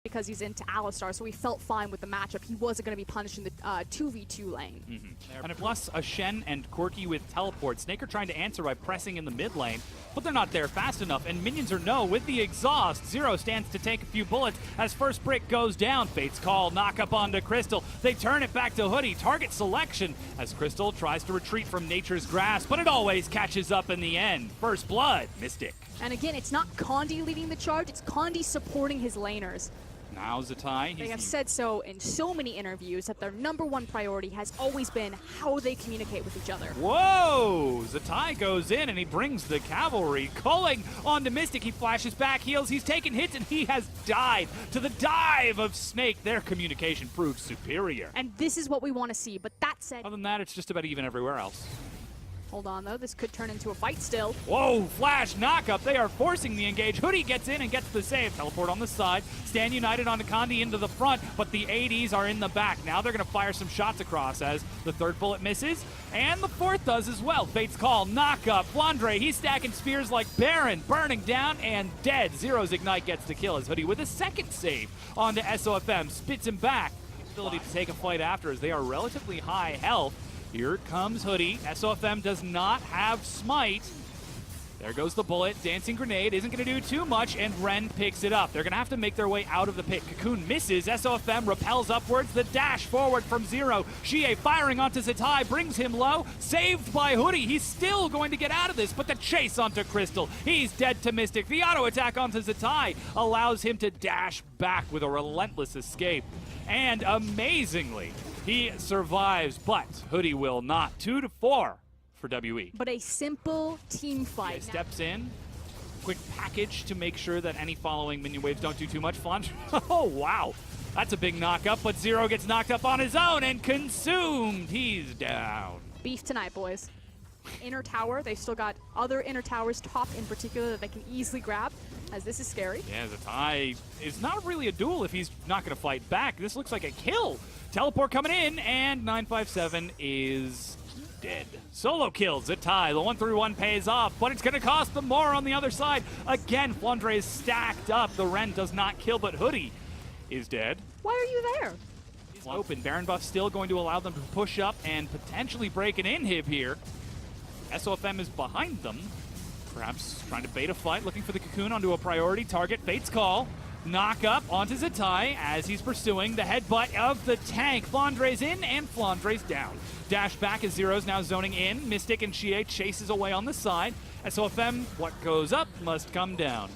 because he's into Alistar, so he felt fine with the matchup. He wasn't going to be punished in the 2v2 lane. And plus a Shen and Corki with teleport. Snake are trying to answer by pressing in the mid lane, but they're not there fast enough, and minions are no with the exhaust. Zero stands to take a few bullets as first brick goes down. Fate's Call, knock up onto Crystal. They turn it back to Hoodie. Target selection as Crystal tries to retreat from nature's grasp, but it always catches up in the end. First blood, Mystic. And again, it's not Condi leading the charge, it's Condi supporting his laners. Now Zatai. They have said so in so many interviews that their #1 priority has always been how they communicate with each other. Whoa! Zatai goes in and he brings the cavalry. Calling onto Mystic, he flashes back, heals, he's taken hits, and he has died to the dive of Snake. Their communication proves superior. And this is what we want to see, but that said... Other than that, it's just about even everywhere else. Hold on, though. This could turn into a fight still. Whoa, flash, knockup. They are forcing the engage. Hoodie gets in and gets the save. Teleport on the side. Stand United onto Condi into the front, but the ADs are in the back. Now they're going to fire some shots across as the third bullet misses, and the fourth does as well. Fate's Call, knockup. Flandre, he's stacking spears like Baron, burning down and dead. Zero's Ignite gets the kill as Hoodie with a second save onto Sofm. Spits him back. Ability to take a fight after as they are relatively high health. Here comes Hoodie. Sofm does not have Smite. There goes the bullet. Dancing Grenade isn't going to do too much, and Ren picks it up. They're going to have to make their way out of the pit. Cocoon misses. Sofm repels upwards. The dash forward from Zero. Xie firing onto Zatai brings him low. Saved by Hoodie. He's still going to get out of this, but the chase onto Crystal. He's dead to Mystic. The auto attack onto Zatai allows him to dash back with a relentless escape. And amazingly, he survives, but Hoodie will not. 2-4 for WE. But a simple team fight. He steps in, quick package to make sure that any following minion waves don't do too much. Flange. Oh, wow. That's a big knock-up, but Zero gets knocked up on his own and consumed. He's down. Beef tonight, boys. Inner tower, they've still got other inner towers, top in particular, that they can easily grab, as this is scary. Yeah, Zatai is not really a duel if he's not going to fight back. This looks like a kill. Teleport coming in, and 957 is dead. Solo kill, Zatai. The 1-3-1 pays off, but it's going to cost them more on the other side. Again, Flandre is stacked up. The Ren does not kill, but Hoodie is dead. Why are you there? He's open. Baron buff still going to allow them to push up and potentially break an inhib here. Sofm is behind them. Perhaps trying to bait a fight, looking for the Cocoon onto a priority target. Fate's Call. Knock up onto Zatai as he's pursuing the headbutt of the tank. Flandre's in and Flandre's down. Dash back as Zero's now zoning in. Mystic and Xie chases away on the side. Sofm, what goes up must come down.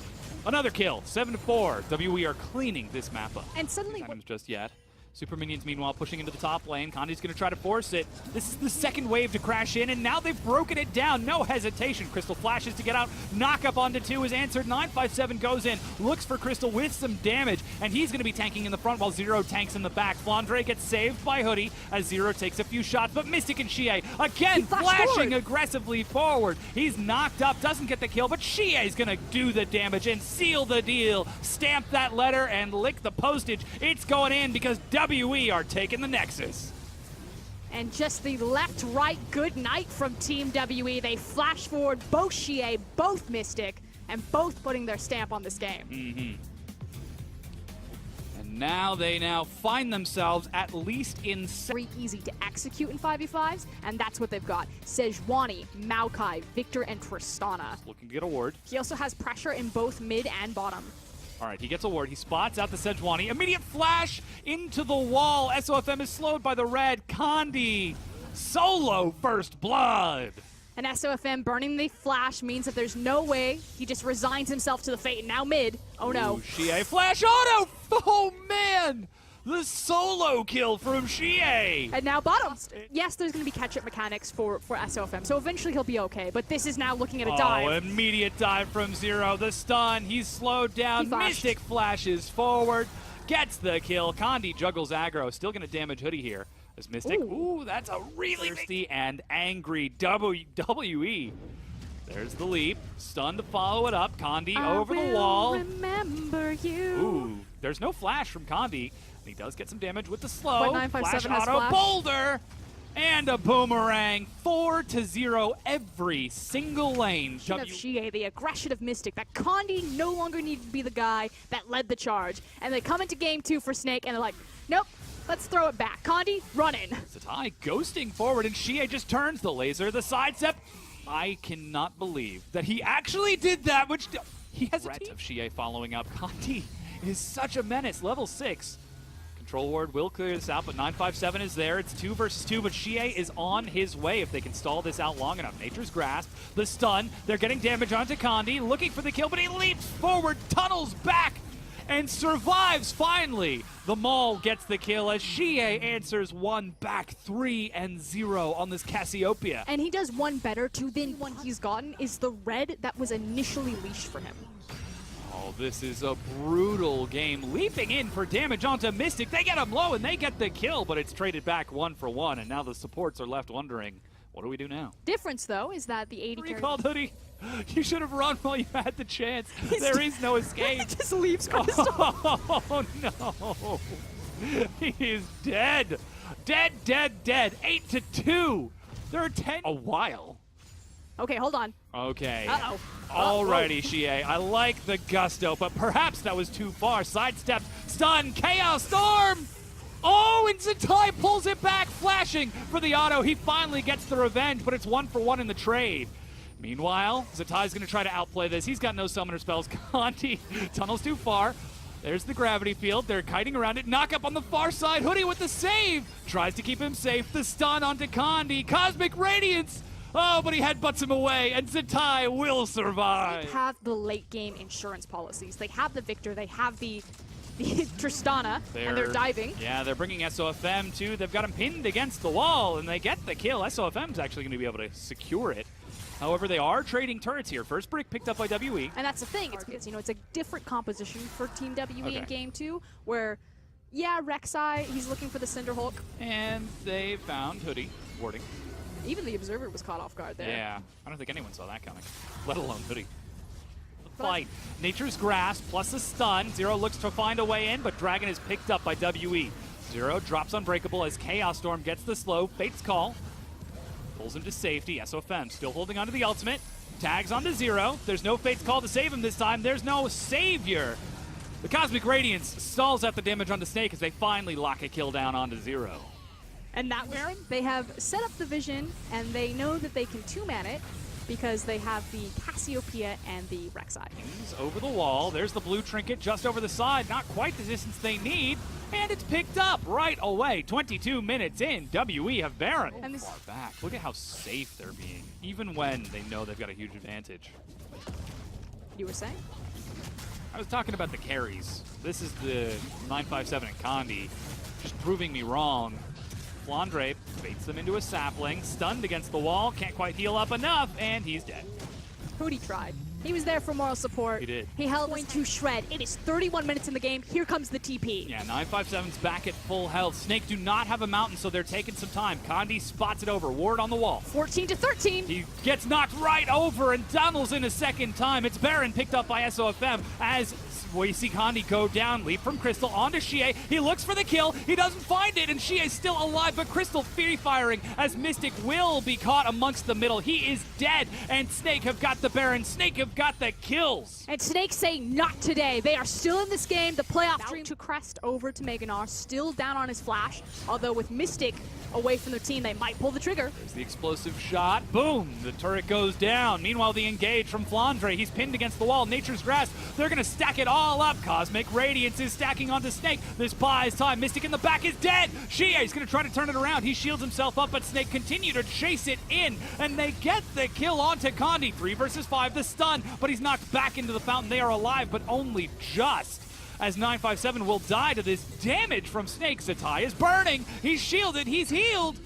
Another kill, 7-4. WE are cleaning this map up. And suddenly... Items just yet. Super Minions, meanwhile, pushing into the top lane. Condi's going to try to force it. This is the second wave to crash in, and now they've broken it down. No hesitation. Crystal flashes to get out. Knock up onto 2 is answered. 957 goes in, looks for Crystal with some damage, and he's going to be tanking in the front while Zero tanks in the back. Flandre gets saved by Hoodie as Zero takes a few shots, but Mystic and Xie again flashing aggressively forward. He's knocked up, doesn't get the kill, but Xie is going to do the damage and seal the deal. Stamp that letter and lick the postage. It's going in because WE are taking the Nexus. And just the left-right good night from Team WE. They flash forward both Xie, both Mystic, and both putting their stamp on this game. And now they find themselves at least in... Very easy to execute in 5v5s, and that's what they've got. Sejuani, Maokai, Victor, and Tristana. Looking to get a ward. He also has pressure in both mid and bottom. All right, he gets a ward. He spots out the Sejuani. Immediate flash into the wall. Sofm is slowed by the red. Condi, solo first blood. And Sofm burning the flash means that there's no way. He just resigns himself to the fate. Now mid. Oh no. Ooh, Xie flash auto. Oh man. The solo kill from Xie. And now bottom. Yes, there's going to be catch-up mechanics for Sofm, so eventually he'll be okay. But this is now looking at a dive. Oh, immediate dive from Zero. The stun. He's slowed down. Mystic flashes forward. Gets the kill. Condi juggles aggro. Still going to damage Hoodie here. As Mystic. Ooh, that's a really thirsty and angry WE. There's the leap. Stun to follow it up. Condi over the wall. Remember you. Ooh, there's no flash from Condi. And he does get some damage with the slow. But 957 flash has auto flash. boulder. And a boomerang, 4-0 every single lane. Of Xie, the aggression of Mystic, that Condi no longer needed to be the guy that led the charge. And they come into game 2 for Snake, and they're like, nope, let's throw it back. Condi, run in. Zatai ghosting forward, and Xie just turns the laser, the sidestep. I cannot believe that he actually did that, which he has a threat of Xie following up. Condi is such a menace, level 6. Control Ward will clear this out, but 957 is there. It's 2 versus 2, but Xie is on his way if they can stall this out long enough. Nature's Grasp, the stun, they're getting damage onto Condi, looking for the kill, but he leaps forward, tunnels back, and survives finally. The Maul gets the kill as Xie answers one back, 3-0 on this Cassiopeia. And he does one better too than one he's gotten is the red that was initially leashed for him. Oh, this is a brutal game. Leaping in for damage onto Mystic. They get him low and they get the kill, but it's traded back 1 for 1, and now the supports are left wondering, what do we do now? Difference, though, is that the 80 Recalled Hoodie. You should have run while you had the chance. There is no escape. He just leaves Crystal. Oh, no. He is dead. Dead, dead, dead. 8-2. There are 10. A while. Okay, hold on. Okay. Uh-oh. Alrighty, Xie. I like the gusto, but perhaps that was too far. Sidestep, stun, Chaos Storm! Oh, and Zatai pulls it back, flashing for the auto. He finally gets the revenge, but it's 1 for 1 in the trade. Meanwhile, Zatai's going to try to outplay this. He's got no summoner spells. Condi tunnels too far. There's the gravity field. They're kiting around it. Knock up on the far side. Hoodie with the save. Tries to keep him safe. The stun onto Condi. Cosmic Radiance. Oh, but he headbutts him away, and Zatai will survive. They have the late game insurance policies. They have the Victor. They have the Tristana, and they're diving. Yeah, they're bringing SOFM too. They've got him pinned against the wall, and they get the kill. SOFM's actually going to be able to secure it. However, they are trading turrets here. First brick picked up by WE. And that's the thing. It's you know, it's a different composition for Team WE in Game 2, where, yeah, Rek'Sai, he's looking for the Cinder Hulk. And they found Hoodie warding. Even the Observer was caught off guard there. Yeah, I don't think anyone saw that coming, let alone Hoodie. The fight. Nature's Grasp plus the stun. Zero looks to find a way in, but Dragon is picked up by WE. Zero drops Unbreakable as Chaos Storm gets the slow. Fate's Call pulls him to safety. SOFM still holding onto the ultimate. Tags onto Zero. There's no Fate's Call to save him this time. There's no savior. The Cosmic Radiance stalls out the damage onto Snake as they finally lock a kill down onto Zero. And that way, they have set up the vision, and they know that they can two-man it because they have the Cassiopeia and the Rek'Sai. He's over the wall. There's the blue trinket just over the side. Not quite the distance they need. And it's picked up right away. 22 minutes in. WE have Baron. And this far back. Look at how safe they're being, even when they know they've got a huge advantage. You were saying? I was talking about the carries. This is the 957 and Condi just proving me wrong. Flandre baits them into a sapling, stunned against the wall, can't quite heal up enough, and he's dead. Hootie tried. He was there for moral support. He did. He held going to shred. It is 31 minutes in the game. Here comes the TP. Yeah, 957's back at full health. Snake do not have a mountain, so they're taking some time. Condi spots it over. Ward on the wall. 14-13. He gets knocked right over and tunnels in a second time. It's Baron picked up by SOFM as we see Condi go down, leap from Crystal onto Xie. He looks for the kill. He doesn't find it, and Xie is still alive, but Crystal free firing as Mystic will be caught amongst the middle. He is dead, and Snake have got the Baron. Snake have got the kills. And Snake saying not today. They are still in this game. The playoff dream to crest over to Meganar, still down on his flash, although with Mystic away from their team, they might pull the trigger. There's the explosive shot. Boom! The turret goes down. Meanwhile, the engage from Flandre. He's pinned against the wall. Nature's Grasp. They're going to stack it all up. Cosmic Radiance is stacking onto Snake. This buys time. Mystic in the back is dead. Xie is going to try to turn it around. He shields himself up, but Snake continue to chase it in, and they get the kill onto Condi. 3 versus 5, the stun, but he's knocked back into the fountain. They are alive, but only just, as 957 will die to this damage from Snake. Zatai is burning. He's shielded. He's healed.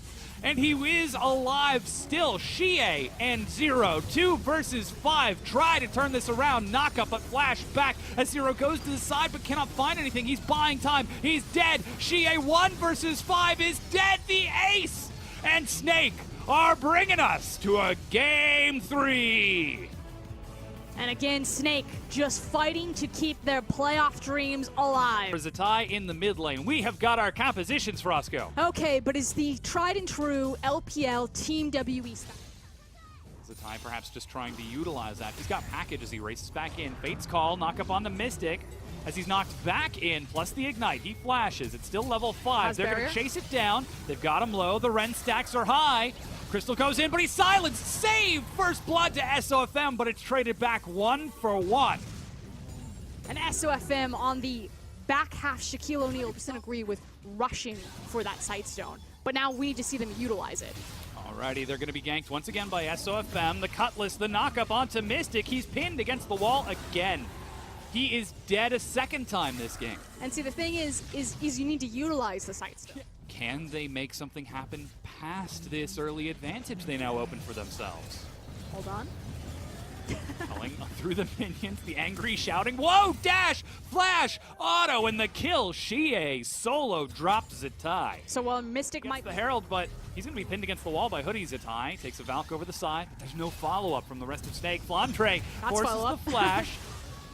And he is alive still. Xie and Zero, 2 versus 5. Try to turn this around. Knock up, but flash back as Zero goes to the side but cannot find anything. He's buying time. He's dead. Xie, 1 versus 5, is dead. The ace and Snake are bringing us to a game 3. And again, Snake just fighting to keep their playoff dreams alive. There's a tie in the mid lane. We have got our compositions, Frosco. Okay, but is the tried and true LPL Team WE style? Zatai perhaps just trying to utilize that. He's got package as he races back in. Fate's call, knock up on the Mystic. As he's knocked back in, plus the Ignite. He flashes. It's still level 5. They're going to chase it down. They've got him low. The Ren stacks are high. Crystal goes in, but he's silenced. Save! First blood to Sofm, but it's traded back 1-for-1. And Sofm on the back half, Shaquille O'Neal doesn't agree with rushing for that Sightstone. But now we need to see them utilize it. Alrighty, they're going to be ganked once again by Sofm. The Cutlass, the knockup onto Mystic. He's pinned against the wall again. He is dead a second time this game. And see, the thing is you need to utilize the Sightstone. Can they make something happen past this early advantage they now open for themselves? Hold on. Calling through the minions, the angry shouting, whoa, dash, flash, auto, and the kill. Shie solo dropped Zatai. So while Mystic might... the Herald, but he's going to be pinned against the wall by Hoodie. Zatai takes a Valk over the side. There's no follow-up from the rest of Snake. Flandre forces the flash.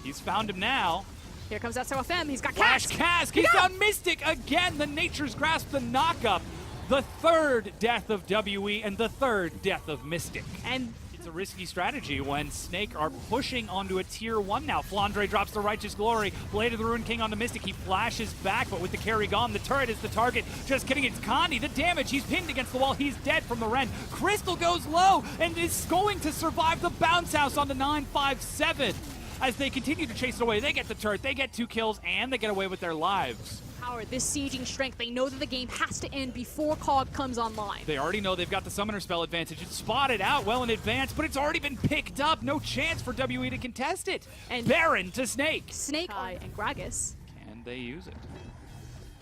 He's found him now. Here comes Sofm. He's got Flash Cask. Cask. He's found Mystic again. The Nature's Grasp, the knockup. The third death of WE and the third death of Mystic. And it's a risky strategy when Snake are pushing onto a tier 1 now. Flandre drops the Righteous Glory. Blade of the Ruined King onto Mystic. He flashes back, but with the carry gone, the turret is the target. Just kidding, it's Condi. The damage, he's pinned against the wall. He's dead from the Ren. Crystal goes low and is going to survive the bounce house onto 957. As they continue to chase it away, they get the turret, they get 2 kills, and they get away with their lives. Power, this sieging strength, they know that the game has to end before COG comes online. They already know they've got the summoner spell advantage. It's spotted out well in advance, but it's already been picked up. No chance for WE to contest it. And Baron to Snake. Snake and Gragas. Can they use it?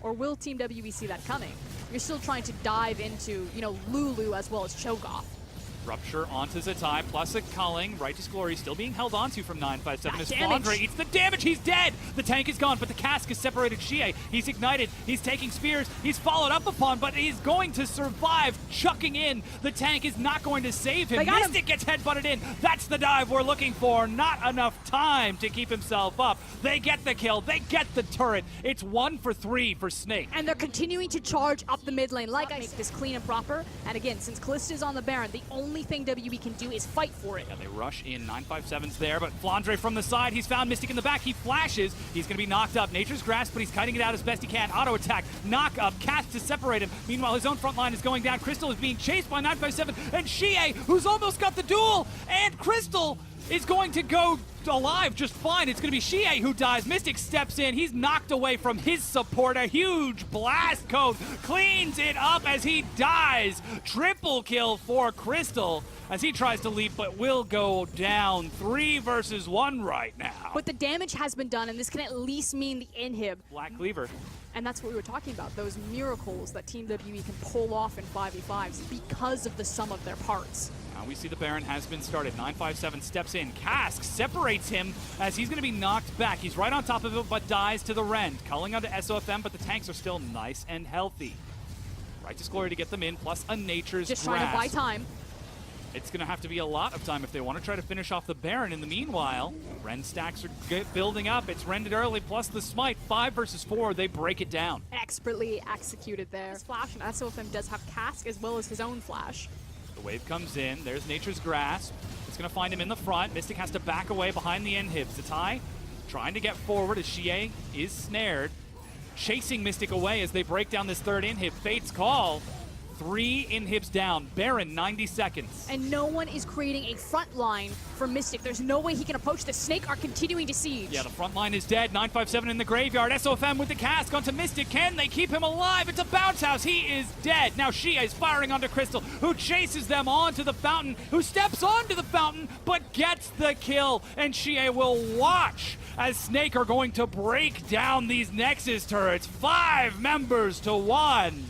Or will Team WE see that coming? You're still trying to dive into, Lulu as well as Cho'Gath. Rupture onto Zatai, plus a culling. Righteous Glory still being held onto from 957 as damage. Flandre eats the damage. He's dead. The tank is gone, but the cask has separated Shie. He's ignited. He's taking spears. He's followed up upon, but he's going to survive, chucking in. The tank is not going to save him. Mystic gets headbutted in. That's the dive we're looking for. Not enough time to keep himself up. They get the kill. They get the turret. It's 1 for 3 for Snake. And they're continuing to charge up the mid lane. Like I make this clean and proper. And again, since Callista's on the Baron, the only thing WE can do is fight for it. Yeah, they rush in. 957's there, but Flandre from the side. He's found Mystic in the back. He flashes. He's going to be knocked up. Nature's Grasp, but he's kiting it out as best he can. Auto attack, knock up, cast to separate him. Meanwhile, his own front line is going down. Crystal is being chased by 957, and Shie, who's almost got the duel, and Crystal is going to go alive just fine. It's going to be Shie who dies. Mystic steps in. He's knocked away from his support. A huge blast code cleans it up as he dies. Triple kill for Crystal as he tries to leap, but will go down. 3 versus 1 right now. But the damage has been done, and this can at least mean the inhib. Black Cleaver. And that's what we were talking about, those miracles that Team WE can pull off in 5v5s because of the sum of their parts. Now we see the Baron has been started. 957 steps in. Cask separates him as he's going to be knocked back. He's right on top of it, but dies to the Rend. Culling onto Sofm, but the tanks are still nice and healthy. Righteous Glory to get them in, plus a Nature's Grasp. Just trying to buy time. It's going to have to be a lot of time if they want to try to finish off the Baron. In the meanwhile, Ren stacks are building up. It's Rended early, plus the Smite. 5 versus 4, they break it down. Expertly executed there. Flash, and Sofm does have Cask as well as his own flash. The wave comes in. There's Nature's Grasp. It's going to find him in the front. Mystic has to back away behind the inhib. Zatai trying to get forward as Shie is snared. Chasing Mystic away as they break down this third inhib. Fate's call. 3 inhibs down. Baron, 90 seconds. And no one is creating a front line for Mystic. There's no way he can approach the Snake are continuing to siege. Yeah, the front line is dead. 957 in the graveyard. Sofm with the cask onto Mystic. Can they keep him alive? It's a bounce house. He is dead. Now Shie is firing onto Crystal, who chases them onto the fountain, who steps onto the fountain, but gets the kill. And Shie will watch as Snake are going to break down these Nexus turrets. 5 members to 1.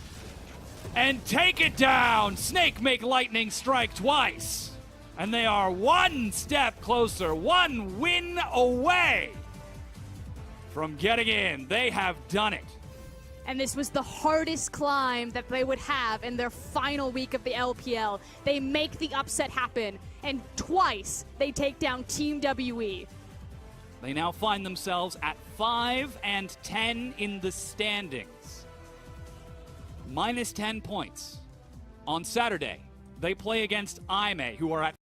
And take it down. Snake make lightning strike twice. And they are 1 step closer, 1 win away from getting in. They have done it. and this was the hardest climb that they would have in their final week of the LPL. They make the upset happen, and twice they take down Team WE. They now find themselves at 5 and 10 in the standings. Minus 10 points. On Saturday, they play against IME, who are at